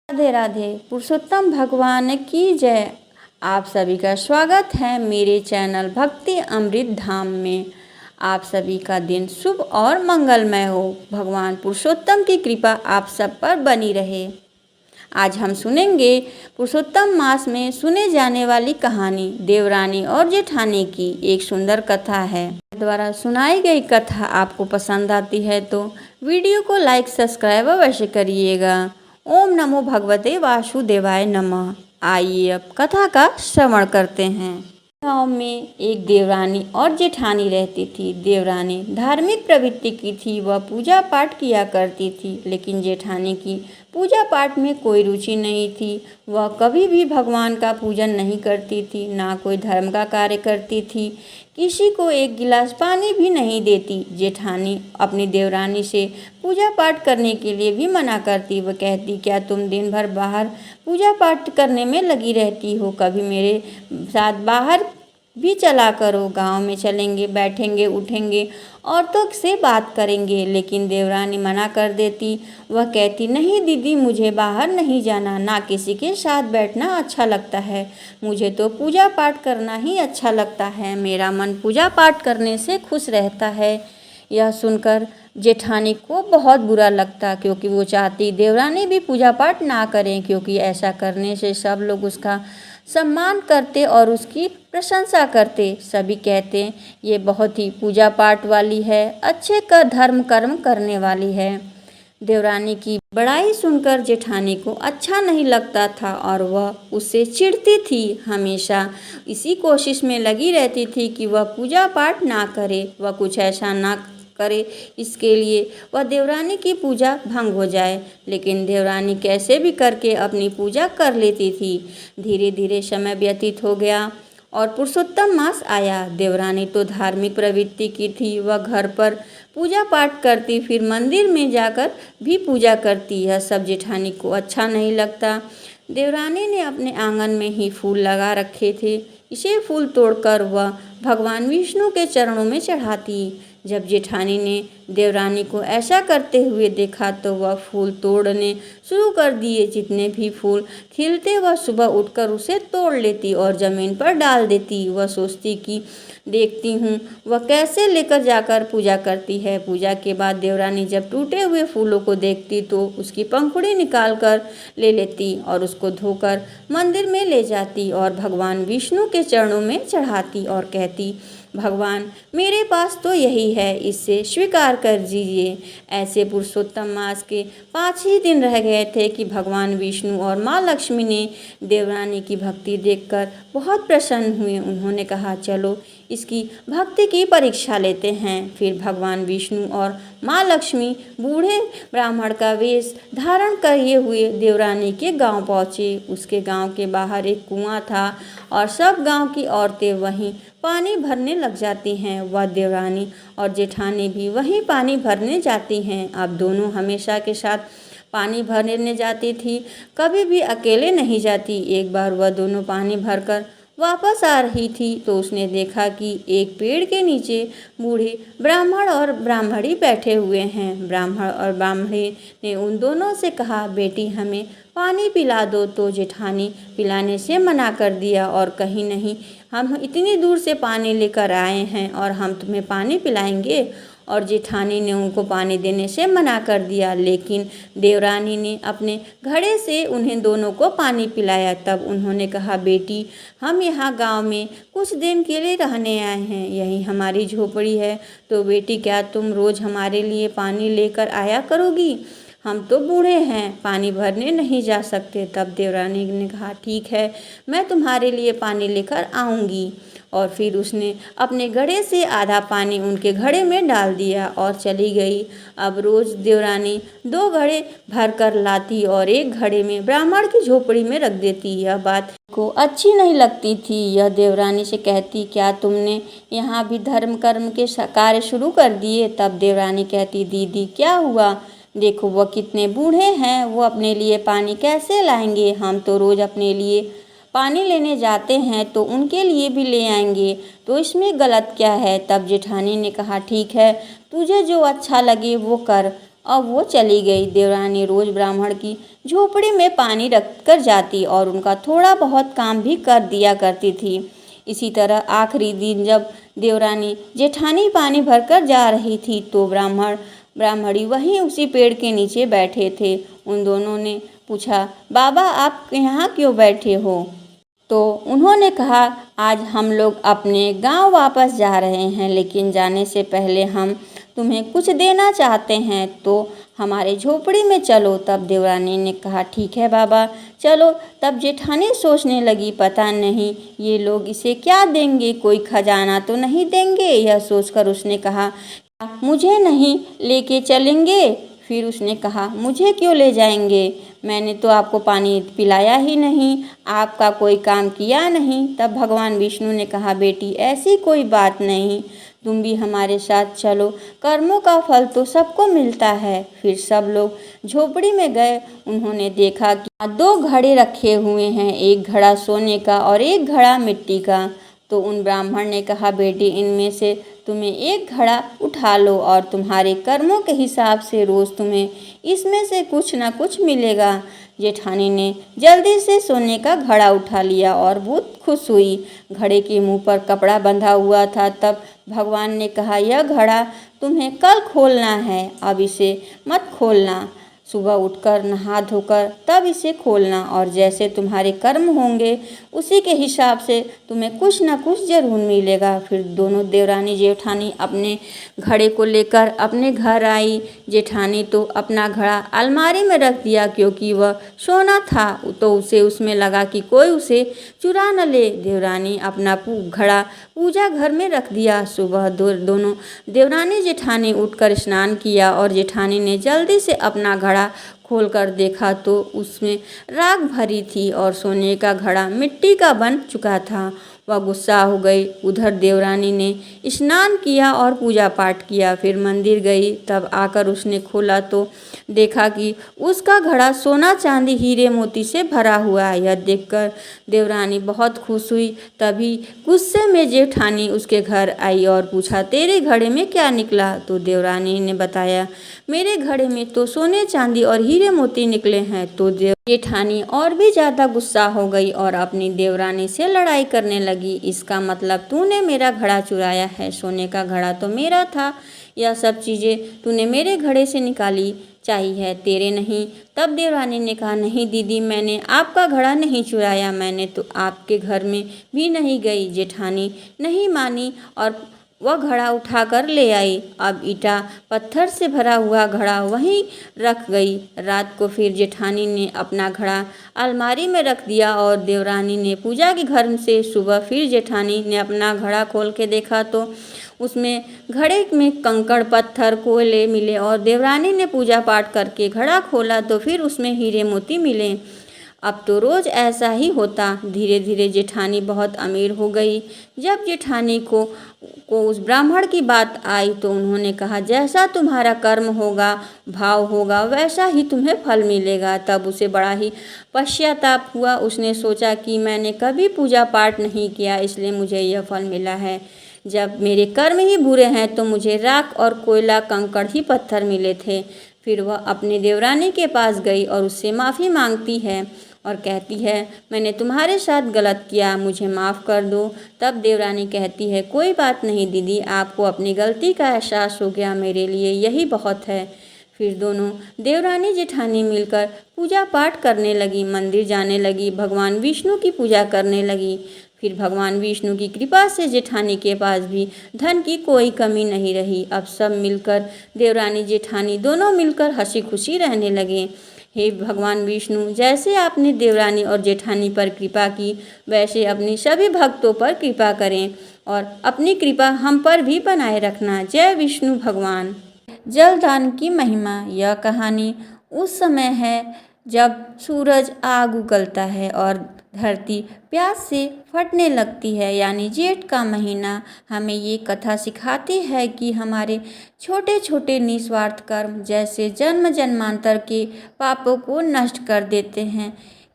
राधे राधे। पुरुषोत्तम भगवान की जय। आप सभी का स्वागत है मेरे चैनल भक्ति अमृत धाम में। आप सभी का दिन शुभ और मंगलमय हो। भगवान पुरुषोत्तम की कृपा आप सब पर बनी रहे। आज हम सुनेंगे पुरुषोत्तम मास में सुने जाने वाली कहानी देवरानी और जेठानी की। एक सुंदर कथा है। द्वारा सुनाई गई कथा आपको पसंद आती है तो वीडियो को लाइक सब्सक्राइब अवश्य करिएगा। ओम नमो भगवते वासुदेवाय नमः। आइए अब कथा का श्रवण करते हैं। गांव में एक देवरानी और जेठानी रहती थी। देवरानी धार्मिक प्रवृत्ति की थी, वह पूजा पाठ किया करती थी, लेकिन जेठानी की पूजा पाठ में कोई रुचि नहीं थी। वह कभी भी भगवान का पूजन नहीं करती थी, ना कोई धर्म का कार्य करती थी, किसी को एक गिलास पानी भी नहीं देती। जेठानी अपनी देवरानी से पूजा पाठ करने के लिए भी मना करती। वह कहती, क्या तुम दिन भर बाहर पूजा पाठ करने में लगी रहती हो? कभी मेरे साथ बाहर भी चला करो। गांव में चलेंगे, बैठेंगे, उठेंगे, औरतों से बात करेंगे। लेकिन देवरानी मना कर देती। वह कहती, नहीं दीदी, मुझे बाहर नहीं जाना, ना किसी के साथ बैठना अच्छा लगता है। मुझे तो पूजा पाठ करना ही अच्छा लगता है। मेरा मन पूजा पाठ करने से खुश रहता है। यह सुनकर जेठानी को बहुत बुरा लगता, क्योंकि वो चाहती देवरानी भी पूजा पाठ ना करें, क्योंकि ऐसा करने से सब लोग उसका सम्मान करते और उसकी प्रशंसा करते। सभी कहते ये बहुत ही पूजा पाठ वाली है, अच्छे का धर्म कर्म करने वाली है। देवरानी की बड़ाई सुनकर जेठानी को अच्छा नहीं लगता था और वह उससे चिढ़ती थी। हमेशा इसी कोशिश में लगी रहती थी कि वह पूजा पाठ ना करे, वह कुछ ऐसा ना करे इसके लिए वह देवरानी की पूजा भंग हो जाए। लेकिन देवरानी कैसे भी करके अपनी पूजा कर लेती थी। धीरे धीरे समय व्यतीत हो गया और पुरुषोत्तम मास आया। देवरानी तो धार्मिक प्रवृत्ति की थी, वह घर पर पूजा पाठ करती, फिर मंदिर में जाकर भी पूजा करती। यह सब जेठानी को अच्छा नहीं लगता। देवरानी ने अपने आंगन में ही फूल लगा रखे थे। इसे फूल तोड़कर वह भगवान विष्णु के चरणों में चढ़ाती। जब जेठानी ने देवरानी को ऐसा करते हुए देखा तो वह फूल तोड़ने शुरू कर दिए। जितने भी फूल खिलते वह सुबह उठकर उसे तोड़ लेती और ज़मीन पर डाल देती। वह सोचती कि देखती हूँ वह कैसे लेकर जाकर पूजा करती है। पूजा के बाद देवरानी जब टूटे हुए फूलों को देखती तो उसकी पंखुड़ी निकाल कर ले लेती और उसको धोकर मंदिर में ले जाती और भगवान विष्णु के चरणों में चढ़ाती और कहती, भगवान मेरे पास तो यही है, इससे स्वीकार कर दीजिए। ऐसे पुरुषोत्तम मास के 5 ही दिन रह गए थे कि भगवान विष्णु और माँ लक्ष्मी ने देवरानी की भक्ति देखकर बहुत प्रसन्न हुए। उन्होंने कहा, चलो इसकी भक्ति की परीक्षा लेते हैं। फिर भगवान विष्णु और माँ लक्ष्मी बूढ़े ब्राह्मण का वेश धारण किए हुए देवरानी के गांव पहुँचे। उसके गांव के बाहर एक कुआं था और सब गांव की औरतें वहीं पानी भरने लग जाती हैं। वह देवरानी और जेठानी भी वहीं पानी भरने जाती हैं। अब दोनों हमेशा के साथ पानी भरने जाती थी, कभी भी अकेले नहीं जाती। एक बार वह दोनों पानी भरकर वापस आ रही थी तो उसने देखा कि एक पेड़ के नीचे बूढ़े ब्राह्मण और ब्राह्मणी बैठे हुए हैं। ब्राह्मण और ब्राह्मणी ने उन दोनों से कहा, बेटी हमें पानी पिला दो। तो जेठानी पिलाने से मना कर दिया और कहीं नहीं, हम इतनी दूर से पानी लेकर आए हैं और हम तुम्हें पानी पिलाएंगे। और जेठानी ने उनको पानी देने से मना कर दिया। लेकिन देवरानी ने अपने घड़े से उन्हें दोनों को पानी पिलाया। तब उन्होंने कहा, बेटी हम यहाँ गांव में कुछ दिन के लिए रहने आए हैं, यही हमारी झोपड़ी है, तो बेटी क्या तुम रोज़ हमारे लिए पानी लेकर आया करोगी? हम तो बूढ़े हैं, पानी भरने नहीं जा सकते। तब देवरानी ने कहा, ठीक है, मैं तुम्हारे लिए पानी लेकर आऊँगी। और फिर उसने अपने घड़े से आधा पानी उनके घड़े में डाल दिया और चली गई। अब रोज़ देवरानी 2 घड़े भर कर लाती और एक घड़े में ब्राह्मण की झोपड़ी में रख देती। यह बात को अच्छी नहीं लगती थी। यह देवरानी से कहती, क्या तुमने यहाँ भी धर्म कर्म के कार्य शुरू कर दिए? तब देवरानी कहती, दीदी क्या हुआ? देखो वह कितने बूढ़े हैं, वो अपने लिए पानी कैसे लाएंगे? हम तो रोज़ अपने लिए पानी लेने जाते हैं तो उनके लिए भी ले आएंगे, तो इसमें गलत क्या है? तब जेठानी ने कहा, ठीक है, तुझे जो अच्छा लगे वो कर। और वो चली गई। देवरानी रोज ब्राह्मण की झोपड़ी में पानी रख कर जाती और उनका थोड़ा बहुत काम भी कर दिया करती थी। इसी तरह आखिरी दिन जब देवरानी जेठानी पानी भरकर जा रही थी तो ब्राह्मणी वहीं उसी पेड़ के नीचे बैठे थे। उन दोनों ने पूछा, बाबा आप यहाँ क्यों बैठे हो? तो उन्होंने कहा, आज हम लोग अपने गांव वापस जा रहे हैं, लेकिन जाने से पहले हम तुम्हें कुछ देना चाहते हैं, तो हमारे झोपड़ी में चलो। तब देवरानी ने कहा, ठीक है बाबा चलो। तब जेठानी सोचने लगी, पता नहीं ये लोग इसे क्या देंगे, कोई खजाना तो नहीं देंगे। यह सोचकर उसने कहा, मुझे नहीं लेके चलेंगे? फिर उसने कहा, मुझे क्यों ले जाएंगे? मैंने तो आपको पानी पिलाया ही नहीं, आपका कोई काम किया नहीं। तब भगवान विष्णु ने कहा, बेटी ऐसी कोई बात नहीं, तुम भी हमारे साथ चलो, कर्मों का फल तो सबको मिलता है। फिर सब लोग झोपड़ी में गए। उन्होंने देखा कि 2 घड़े रखे हुए हैं, एक घड़ा सोने का और एक घड़ा मिट्टी का। तो उन ब्राह्मण ने कहा, बेटी इनमें से तुम्हें एक घड़ा उठा लो और तुम्हारे कर्मों के हिसाब से रोज़ तुम्हें इसमें से कुछ न कुछ मिलेगा। जेठानी ने जल्दी से सोने का घड़ा उठा लिया और बहुत खुश हुई। घड़े के मुंह पर कपड़ा बंधा हुआ था। तब भगवान ने कहा, यह घड़ा तुम्हें कल खोलना है, अब इसे मत खोलना। सुबह उठकर नहा धोकर तब इसे खोलना, और जैसे तुम्हारे कर्म होंगे उसी के हिसाब से तुम्हें कुछ न कुछ जरूर मिलेगा। फिर दोनों देवरानी जेठानी अपने घड़े को लेकर अपने घर आई। जेठानी तो अपना घड़ा अलमारी में रख दिया, क्योंकि वह सोना था, तो उसे उसमें लगा कि कोई उसे चुरा न ले। देवरानी अपना घड़ा पूजा घर में रख दिया। सुबह दोनों देवरानी जेठानी उठकर स्नान किया और जेठानी ने जल्दी से अपना घड़ा खोलकर देखा तो उसमें राख भरी थी और सोने का घड़ा मिट्टी का बन चुका था। वह गुस्सा हो गई। उधर देवरानी ने स्नान किया और पूजा पाठ किया, फिर मंदिर गई। तब आकर उसने खोला तो देखा कि उसका घड़ा सोना चांदी हीरे मोती से भरा हुआ है। यह देखकर देवरानी बहुत खुश हुई। तभी गुस्से में जेठानी उसके घर आई और पूछा, तेरे घड़े में क्या निकला? तो देवरानी ने बताया, मेरे घड़े में तो सोने चांदी और हीरे मोती निकले हैं। तो जेठानी और भी ज़्यादा गुस्सा हो गई और अपनी देवरानी से लड़ाई करने लगी। इसका मतलब तूने मेरा घड़ा चुराया है, सोने का घड़ा तो मेरा था, यह सब चीज़ें तूने मेरे घड़े से निकाली चाहिए, तेरे नहीं। तब देवरानी ने कहा, नहीं दीदी, मैंने आपका घड़ा नहीं चुराया, मैंने तो आपके घर में भी नहीं गई। जेठानी नहीं मानी और वह घड़ा उठाकर ले आई। अब ईटा पत्थर से भरा हुआ घड़ा वहीं रख गई। रात को फिर जेठानी ने अपना घड़ा अलमारी में रख दिया और देवरानी ने पूजा के घर से सुबह फिर जेठानी ने अपना घड़ा खोल के देखा तो उसमें घड़े में कंकड़ पत्थर कोयले मिले और देवरानी ने पूजा पाठ करके घड़ा खोला तो फिर उसमें हीरे मोती मिले। अब तो रोज़ ऐसा ही होता। धीरे धीरे जेठानी बहुत अमीर हो गई। जब जेठानी को उस ब्राह्मण की बात आई तो उन्होंने कहा, जैसा तुम्हारा कर्म होगा, भाव होगा, वैसा ही तुम्हें फल मिलेगा। तब उसे बड़ा ही पश्चाताप हुआ। उसने सोचा कि मैंने कभी पूजा पाठ नहीं किया, इसलिए मुझे यह फल मिला है। जब मेरे कर्म ही बुरे हैं तो मुझे राख और कोयला कंकड़ ही पत्थर मिले थे। फिर वह अपनी देवरानी के पास गई और उससे माफ़ी मांगती है और कहती है, मैंने तुम्हारे साथ गलत किया, मुझे माफ़ कर दो। तब देवरानी कहती है, कोई बात नहीं दीदी, आपको अपनी गलती का एहसास हो गया, मेरे लिए यही बहुत है। फिर दोनों देवरानी जेठानी मिलकर पूजा पाठ करने लगी, मंदिर जाने लगी, भगवान विष्णु की पूजा करने लगी। फिर भगवान विष्णु की कृपा से जेठानी के पास भी धन की कोई कमी नहीं रही। अब सब मिलकर देवरानी जेठानी दोनों मिलकर हंसी खुशी रहने लगे। हे भगवान विष्णु, जैसे आपने देवरानी और जेठानी पर कृपा की, वैसे अपनी सभी भक्तों पर कृपा करें और अपनी कृपा हम पर भी बनाए रखना। जय विष्णु भगवान। जलदान की महिमा। यह कहानी उस समय है जब सूरज आग उगलता है और धरती प्यास से फटने लगती है, यानी जेठ का महीना हमें ये कथा सिखाती है कि हमारे छोटे छोटे निस्वार्थ कर्म जैसे जन्म जन्मांतर के पापों को नष्ट कर देते हैं।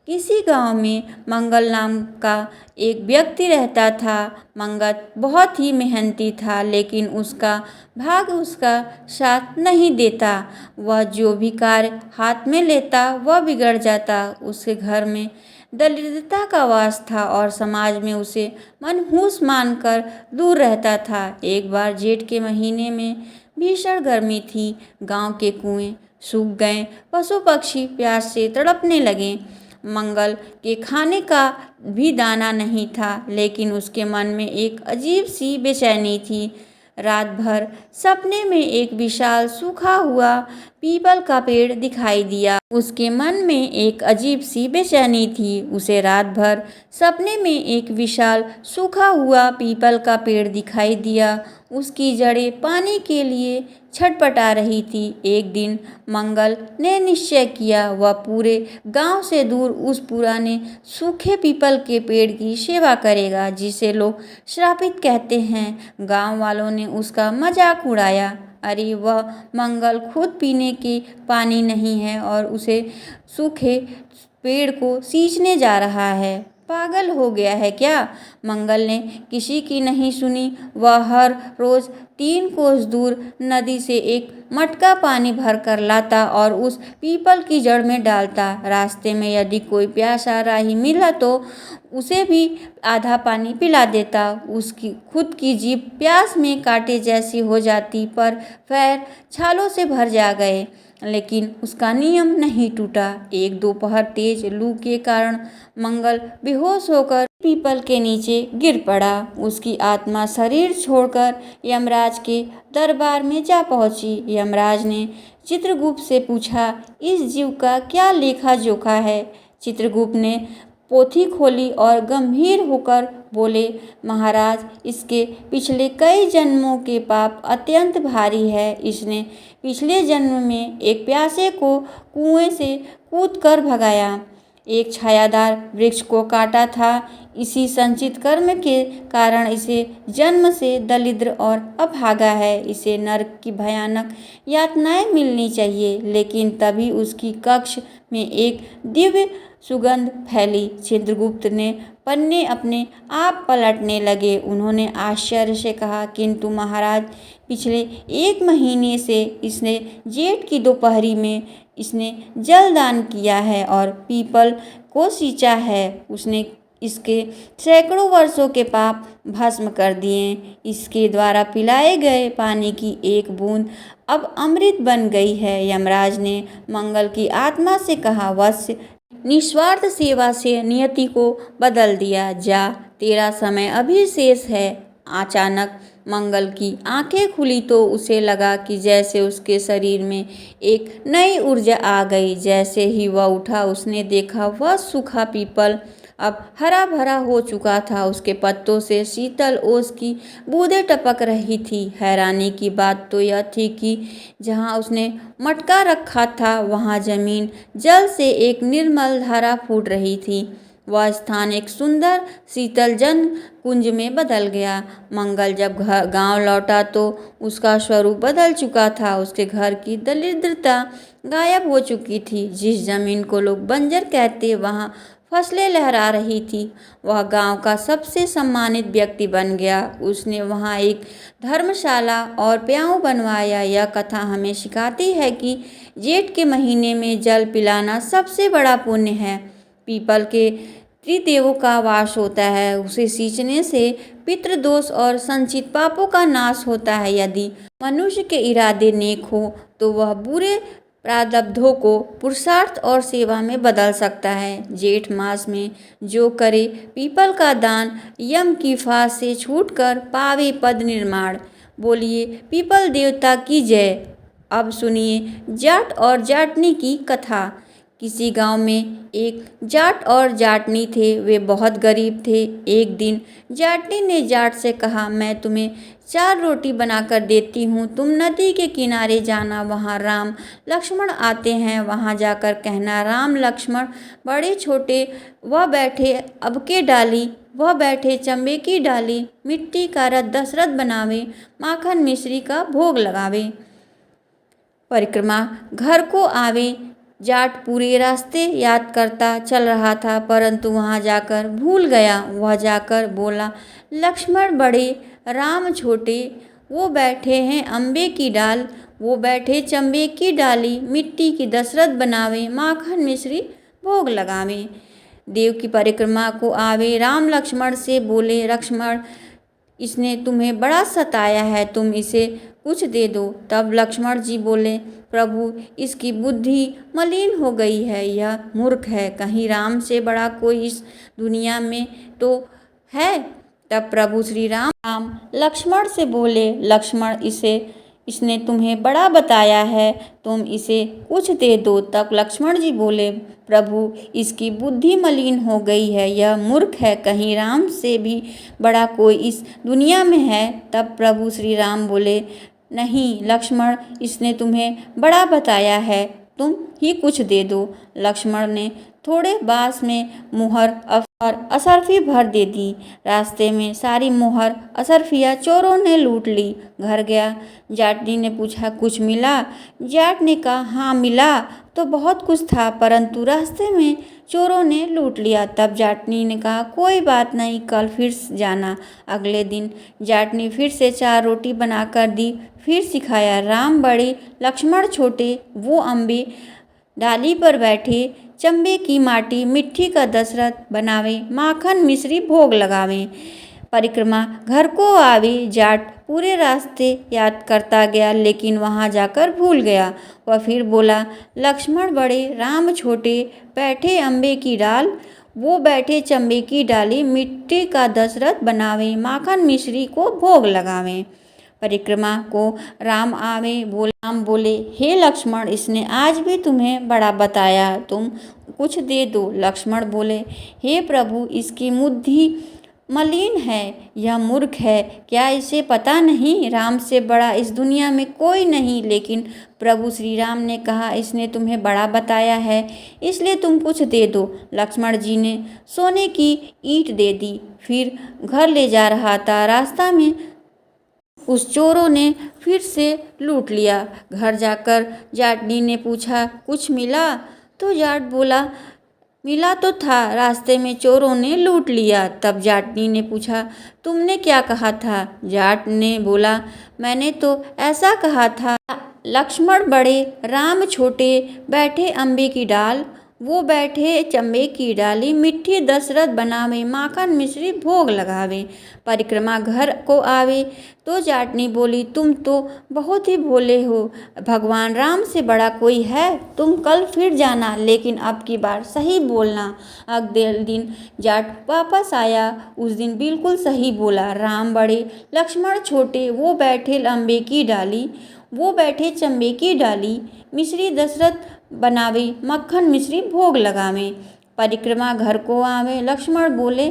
किसी गांव में मंगल नाम का एक व्यक्ति रहता था। मंगल बहुत ही मेहनती था, लेकिन उसका भाग्य उसका साथ नहीं देता। वह जो भी कार्य हाथ में लेता वह बिगड़ जाता। उसके घर में दरिद्रता का वास था और समाज में उसे मनहूस मानकर दूर रहता था। एक बार जेठ के महीने में भीषण गर्मी थी। गांव के कुएं सूख गए, पशु पक्षी प्यास से तड़पने लगे। मंगल के खाने का भी दाना नहीं था, लेकिन उसके मन में एक अजीब सी बेचैनी थी। रात भर सपने में एक विशाल सूखा हुआ पीपल का पेड़ दिखाई दिया। उसके मन में एक अजीब सी बेचैनी थी। उसे रात भर सपने में एक विशाल सूखा हुआ पीपल का पेड़ दिखाई दिया। उसकी जड़ें पानी के लिए छटपटा रही थी। एक दिन मंगल ने निश्चय किया, वह पूरे गांव से दूर उस पुराने सूखे पीपल के पेड़ की सेवा करेगा जिसे लोग श्रापित कहते हैं। गांव वालों ने उसका मजाक उड़ाया। अरे वह मंगल खुद पीने के पानी नहीं है और उसे सूखे पेड़ को सींचने जा रहा है। पागल हो गया है क्या? मंगल ने किसी की नहीं सुनी। वह हर रोज 3 कोस दूर नदी से एक मटका पानी भरकर लाता और उस पीपल की जड़ में डालता। रास्ते में यदि कोई प्यासा राही मिला तो उसे भी आधा पानी पिला देता। उसकी खुद की जीभ प्यास में कांटे जैसी हो जाती, पर पैर छालों से भर जा गए, लेकिन उसका नियम नहीं टूटा। एक दोपहर तेज लू के कारण मंगल बेहोश होकर पीपल के नीचे गिर पड़ा। उसकी आत्मा शरीर छोड़कर यमराज के दरबार में जा पहुंची। यमराज ने चित्रगुप्त से पूछा, इस जीव का क्या लेखा जोखा है? चित्रगुप्त ने पोथी खोली और गंभीर होकर बोले, महाराज, इसके पिछले कई जन्मों के पाप अत्यंत भारी है। इसने पिछले जन्म में एक प्यासे को कुएं से कूदकर भगाया, एक छायादार वृक्ष को काटा था। इसी संचित कर्म के कारण इसे जन्म से दरिद्र और अभागा है। इसे नरक की भयानक यातनाएं मिलनी चाहिए। लेकिन तभी उसकी कक्ष में एक दिव्य सुगंध फैली। चित्रगुप्त ने पन्ने अपने आप पलटने लगे। उन्होंने आश्चर्य से कहा, किंतु महाराज, पिछले 1 महीने से इसने जेठ की दोपहरी में इसने जल दान किया है और पीपल को सींचा है। उसने इसके सैकड़ों वर्षों के पाप भस्म कर दिए। इसके द्वारा पिलाए गए पानी की एक बूंद अब अमृत बन गई है। यमराज ने मंगल की आत्मा से कहा, वत्स, निस्वार्थ सेवा से नियति को बदल दिया जा, तेरा समय अभी शेष है। अचानक मंगल की आंखें खुली तो उसे लगा कि जैसे उसके शरीर में एक नई ऊर्जा आ गई। जैसे ही वह उठा, उसने देखा वह सूखा पीपल अब हरा भरा हो चुका था। उसके पत्तों से शीतल ओस की बूंदें टपक रही थी। हैरानी की बात तो यह थी कि जहाँ उसने मटका रखा था वहाँ जमीन जल से एक निर्मल धारा फूट रही थी। वह स्थान एक सुंदर शीतल जन कुंज में बदल गया। मंगल जब गांव लौटा तो उसका स्वरूप बदल चुका था। उसके घर की दरिद्रता गायब हो चुकी थी। जिस जमीन को लोग बंजर कहते, वहाँ फसलें लहरा रही थी। वह गांव का सबसे सम्मानित व्यक्ति बन गया। उसने वहां एक धर्मशाला और प्याऊ बनवाया। यह कथा हमें सिखाती है कि जेठ के महीने में जल पिलाना सबसे बड़ा पुण्य है। पीपल के त्रिदेवों का वास होता है। उसे सींचने से पितृदोष और संचित पापों का नाश होता है। यदि मनुष्य के इरादे नेक हो तो वह बुरे प्रारब्धों को पुरुषार्थ और सेवा में बदल सकता है। जेठ मास में जो करे पीपल का दान, यम की फांस से छूटकर पावे पद निर्माण। बोलिए पीपल देवता की जय। अब सुनिए जाट और जाटनी की कथा। किसी गांव में एक जाट और जाटनी थे। वे बहुत गरीब थे। एक दिन जाटनी ने जाट से कहा, मैं तुम्हें 4 रोटी बनाकर देती हूँ, तुम नदी के किनारे जाना, वहाँ राम लक्ष्मण आते हैं, वहाँ जाकर कहना, राम लक्ष्मण बड़े छोटे, वह बैठे अबके डाली, वह बैठे चंबे की डाली, मिट्टी का रथ दशरथ बनावे, माखन मिश्री का भोग लगावे, परिक्रमा घर को आवे, जाट पूरे रास्ते याद करता चल रहा था, परंतु वहाँ जाकर भूल गया। वह जाकर बोला, लक्ष्मण बड़े, राम छोटे, वो बैठे हैं अम्बे की डाल, वो बैठे चंबे की डाली, मिट्टी की दशरथ बनावे, माखन मिश्री भोग लगावे। देव की परिक्रमा को आवे, राम लक्ष्मण से बोले, लक्ष्मण इसने तुम्हें बड़ा सताया है, तुम इसे कुछ दे दो। तब लक्ष्मण जी बोले, प्रभु इसकी बुद्धि मलिन हो गई है, यह मूर्ख है, कहीं राम से बड़ा कोई इस दुनिया में तो है। तब प्रभु श्री राम लक्ष्मण से बोले, लक्ष्मण इसने तुम्हें बड़ा बताया है, तुम इसे कुछ दे दो। तब लक्ष्मण जी बोले, प्रभु इसकी बुद्धि मलिन हो गई है, यह मूर्ख है, कहीं राम से भी बड़ा कोई इस दुनिया में है। तब प्रभु श्री राम बोले, नहीं लक्ष्मण, इसने तुम्हें बड़ा बताया है, तुम ही कुछ दे दो। लक्ष्मण ने थोड़े बांस में मुहर और असरफी भर दे दी। रास्ते में सारी मुहर असरफियाँ चोरों ने लूट ली। घर गया, जाटनी ने पूछा, कुछ मिला? जाट ने कहा, हाँ मिला तो बहुत कुछ था, परंतु रास्ते में चोरों ने लूट लिया। तब जाटनी ने कहा, कोई बात नहीं, कल फिर जाना। अगले दिन जाटनी फिर से 4 रोटी बनाकर दी, फिर सिखाया, राम बड़े, लक्ष्मण छोटे, वो अम्बे डाली पर बैठे, चंबे की माटी, मिट्टी का दशरथ बनावे, माखन मिश्री भोग लगावे। परिक्रमा घर को आवे, जाट पूरे रास्ते याद करता गया, लेकिन वहाँ जाकर भूल गया। वह फिर बोला, लक्ष्मण बड़े, राम छोटे, बैठे अम्बे की डाल, वो बैठे चंबे की डाली, मिट्टी का दशरथ बनावे, माखन मिश्री को भोग लगावे। परिक्रमा को राम आवे, राम बोले, हे लक्ष्मण, इसने आज भी तुम्हें बड़ा बताया, तुम कुछ दे दो। लक्ष्मण बोले, हे प्रभु इसकी बुद्धि मलिन है, यह मूर्ख है, क्या इसे पता नहीं राम से बड़ा इस दुनिया में कोई नहीं। लेकिन प्रभु श्री राम ने कहा, इसने तुम्हें बड़ा बताया है, इसलिए तुम कुछ दे दो। लक्ष्मण जी ने सोने की ईंट दे दी, फिर घर ले जा रहा था, रास्ता में उस चोरों ने फिर से लूट लिया। घर जाकर जाटनी ने पूछा, कुछ मिला? तो जाट बोला, मिला तो था, रास्ते में चोरों ने लूट लिया। तब जाटनी ने पूछा, तुमने क्या कहा था? जाट ने बोला, मैंने तो ऐसा कहा था, लक्ष्मण बड़े, राम छोटे, बैठे अम्बे की डाल, वो बैठे चंबे की डाली, मिट्टी दशरथ बनावे, माखन मिश्री भोग लगावे। परिक्रमा घर को आवे तो जाटनी बोली, तुम तो बहुत ही भोले हो, भगवान राम से बड़ा कोई है, तुम कल फिर जाना, लेकिन अब की बार सही बोलना। अगले दिन जाट वापस आया, उस दिन बिल्कुल सही बोला, राम बड़े, लक्ष्मण छोटे, वो बैठे अम्बे की डाली, वो बैठे चंबे की डाली, मिश्री दशरथ बनावे, मक्खन मिश्री भोग लगावे। परिक्रमा घर को आवे, लक्ष्मण बोले,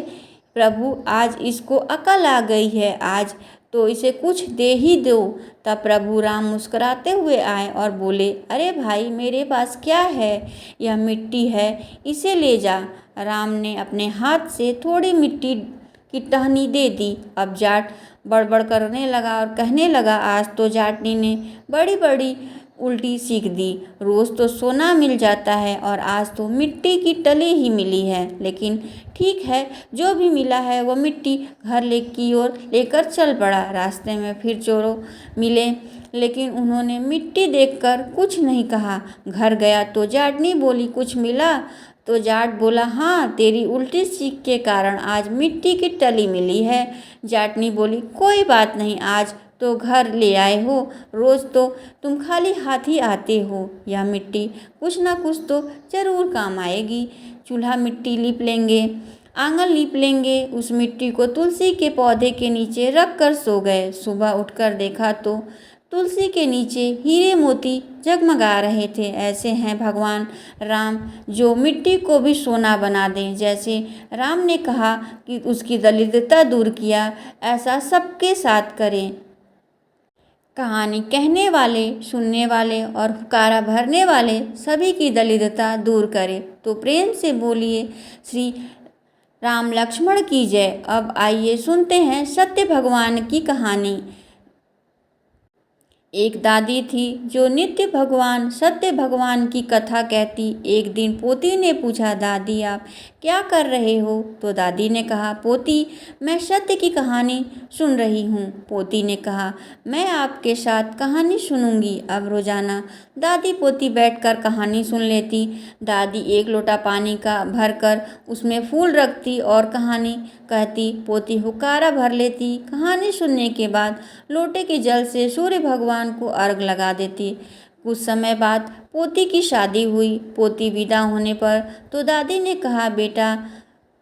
प्रभु आज इसको अकल आ गई है, आज तो इसे कुछ दे ही दो। तब प्रभु राम मुस्कुराते हुए आए और बोले, अरे भाई मेरे पास क्या है, यह मिट्टी है, इसे ले जा। राम ने अपने हाथ से थोड़ी मिट्टी की टहनी दे दी। अब जाट बड़बड़ करने लगा और कहने लगा, आज तो जाटनी ने बड़ी बड़ी उल्टी सीख दी, रोज़ तो सोना मिल जाता है और आज तो मिट्टी की टली ही मिली है, लेकिन ठीक है, जो भी मिला है वो मिट्टी घर की ओर लेकर चल पड़ा। रास्ते में फिर चोरों मिले, लेकिन उन्होंने मिट्टी देखकर कुछ नहीं कहा। घर गया तो जाटनी बोली, कुछ मिला? तो जाट बोला, हाँ, तेरी उल्टी सीख के कारण आज मिट्टी की टली मिली है। जाटनी बोली, कोई बात नहीं, आज तो घर ले आए हो, रोज़ तो तुम खाली हाथ ही आते हो, यह मिट्टी कुछ ना कुछ तो ज़रूर काम आएगी। चूल्हा मिट्टी लीप लेंगे, आंगन लीप लेंगे। उस मिट्टी को तुलसी के पौधे के नीचे रख कर सो गए। सुबह उठकर देखा तो तुलसी के नीचे हीरे मोती जगमगा रहे थे। ऐसे हैं भगवान राम, जो मिट्टी को भी सोना बना दें। जैसे राम ने कहा कि उसकी दरिद्रता दूर किया, ऐसा सबके साथ करें। कहानी कहने वाले, सुनने वाले और हुकारा भरने वाले सभी की दरिद्रता दूर करे। तो प्रेम से बोलिए श्री राम लक्ष्मण की जय। अब आइए सुनते हैं सत्य भगवान की कहानी। एक दादी थी जो नित्य भगवान सत्य भगवान की कथा कहती। एक दिन पोती ने पूछा, दादी आप क्या कर रहे हो? तो दादी ने कहा, पोती मैं सत्य की कहानी सुन रही हूँ। पोती ने कहा, मैं आपके साथ कहानी सुनूंगी। अब रोजाना दादी पोती बैठकर कहानी सुन लेती। दादी एक लोटा पानी का भरकर उसमें फूल रखती और कहानी कहती। पोती हुक्कारा भर लेती। कहानी सुनने के बाद लोटे के जल से सूर्य भगवान को अर्घ लगा देती। कुछ समय बाद पोती की शादी हुई। पोती विदा होने पर तो दादी ने कहा, बेटा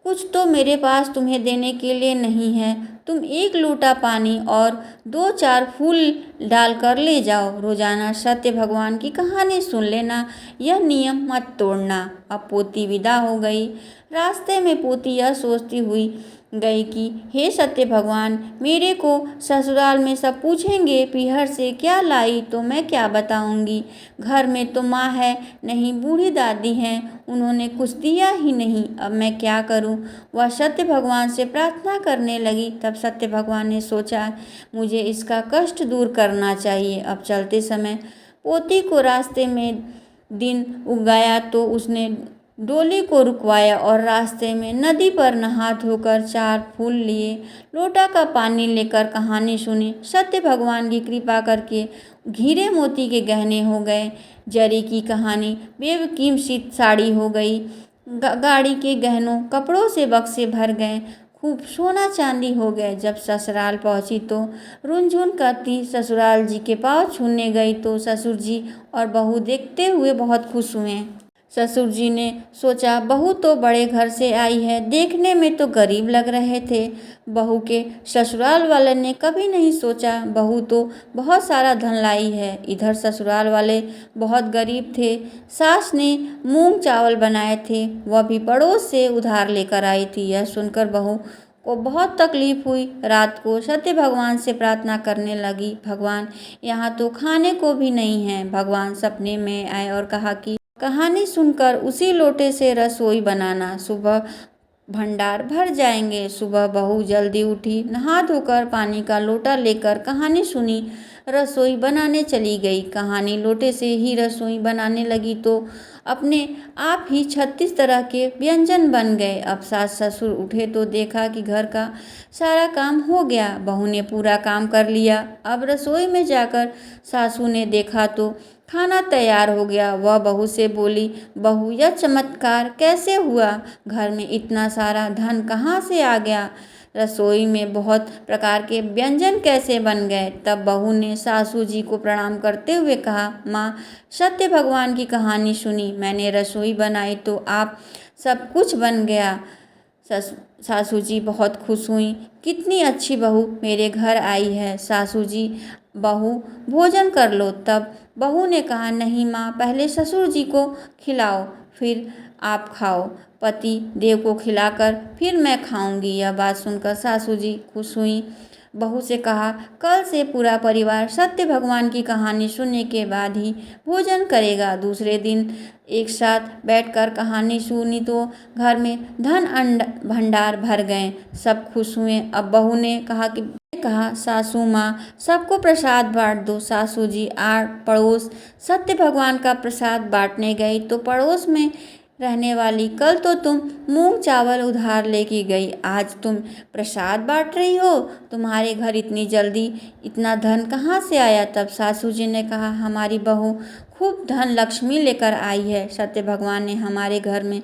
कुछ तो मेरे पास तुम्हें देने के लिए नहीं है। तुम एक लोटा पानी और 2-4 फूल डालकर ले जाओ। रोजाना सत्य भगवान की कहानी सुन लेना, यह नियम मत तोड़ना। अब पोती विदा हो गई। रास्ते में पोती यह सोचती हुई गई कि हे सत्य भगवान, मेरे को ससुराल में सब पूछेंगे पीहर से क्या लाई तो मैं क्या बताऊंगी। घर में तो माँ है नहीं, बूढ़ी दादी हैं, उन्होंने कुछ दिया ही नहीं। अब मैं क्या करूं? वह सत्य भगवान से प्रार्थना करने लगी। तब सत्य भगवान ने सोचा, मुझे इसका कष्ट दूर करना चाहिए। अब चलते समय पोती को रास्ते में दिन उग गया तो उसने डोली को रुकवाया और रास्ते में नदी पर नहा धोकर 4 फूल लिए, लोटा का पानी लेकर कहानी सुनी। सत्य भगवान की कृपा करके हीरे मोती के गहने हो गए। जरी की कहानी बेकीमती साड़ी हो गई। गाड़ी के गहनों कपड़ों से बक्से भर गए। खूब सोना चांदी हो गए। जब ससुराल पहुंची तो रुनझुन करती ससुराल जी के पाँव छूने गई तो ससुर जी और बहू देखते हुए बहुत खुश हुए। ससुर जी ने सोचा, बहू तो बड़े घर से आई है, देखने में तो गरीब लग रहे थे। बहू के ससुराल वाले ने कभी नहीं सोचा बहू तो बहुत सारा धन लाई है। इधर ससुराल वाले बहुत गरीब थे। सास ने मूंग चावल बनाए थे, वह भी पड़ोस से उधार लेकर आई थी। यह सुनकर बहू को बहुत तकलीफ हुई। रात को सत्य भगवान से प्रार्थना करने लगी, भगवान यहाँ तो खाने को भी नहीं है। भगवान सपने में आए और कहा कि कहानी सुनकर उसी लोटे से रसोई बनाना, सुबह भंडार भर जाएंगे। सुबह बहू जल्दी उठी, नहा धोकर पानी का लोटा लेकर कहानी सुनी, रसोई बनाने चली गई। कहानी लोटे से ही रसोई बनाने लगी तो अपने आप ही 36 तरह के व्यंजन बन गए। अब सास ससुर उठे तो देखा कि घर का सारा काम हो गया। बहू ने पूरा काम कर लिया। अब रसोई में जाकर सासू ने देखा तो खाना तैयार हो गया। वह बहू से बोली, बहू यह चमत्कार कैसे हुआ? घर में इतना सारा धन कहाँ से आ गया? रसोई में बहुत प्रकार के व्यंजन कैसे बन गए? तब बहू ने सासू जी को प्रणाम करते हुए कहा, माँ सत्य भगवान की कहानी सुनी, मैंने रसोई बनाई तो आप सब कुछ बन गया। सासू जी बहुत खुश हुई, कितनी अच्छी बहू मेरे घर आई है। सासू जी, बहू भोजन कर लो। तब बहू ने कहा, नहीं माँ, पहले ससुर जी को खिलाओ फिर आप खाओ। पति देव को खिलाकर फिर मैं खाऊंगी। यह बात सुनकर सासू जी खुश हुई। बहू से कहा, कल से पूरा परिवार सत्य भगवान की कहानी सुनने के बाद ही भोजन करेगा। दूसरे दिन एक साथ बैठकर कहानी सुनी तो घर में धन भंडार भर गए। सब खुश हुए। अब बहू ने कहा सासू माँ, सबको प्रसाद बांट दो। सासू जी पड़ोस सत्य भगवान का प्रसाद बांटने गई तो पड़ोस में रहने वाली, कल तो तुम मूंग चावल उधार लेके गई, आज तुम प्रसाद बांट रही हो? तुम्हारे घर इतनी जल्दी इतना धन कहाँ से आया? तब सासू जी ने कहा, हमारी बहू खूब धन लक्ष्मी लेकर आई है। सत्य भगवान ने हमारे घर में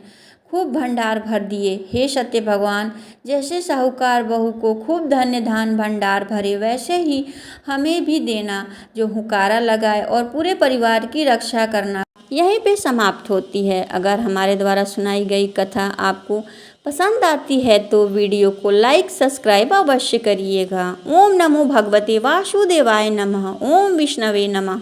खूब भंडार भर दिए। हे सत्य भगवान, जैसे साहूकार बहू को खूब धन्य धान भंडार भरे, वैसे ही हमें भी देना, जो हुक्कारा लगाए और पूरे परिवार की रक्षा करना। यहीं पे समाप्त होती है। अगर हमारे द्वारा सुनाई गई कथा आपको पसंद आती है तो वीडियो को लाइक सब्सक्राइब अवश्य करिएगा। ओम नमो भगवते वासुदेवाय नमः। ओम विष्णवे नमः।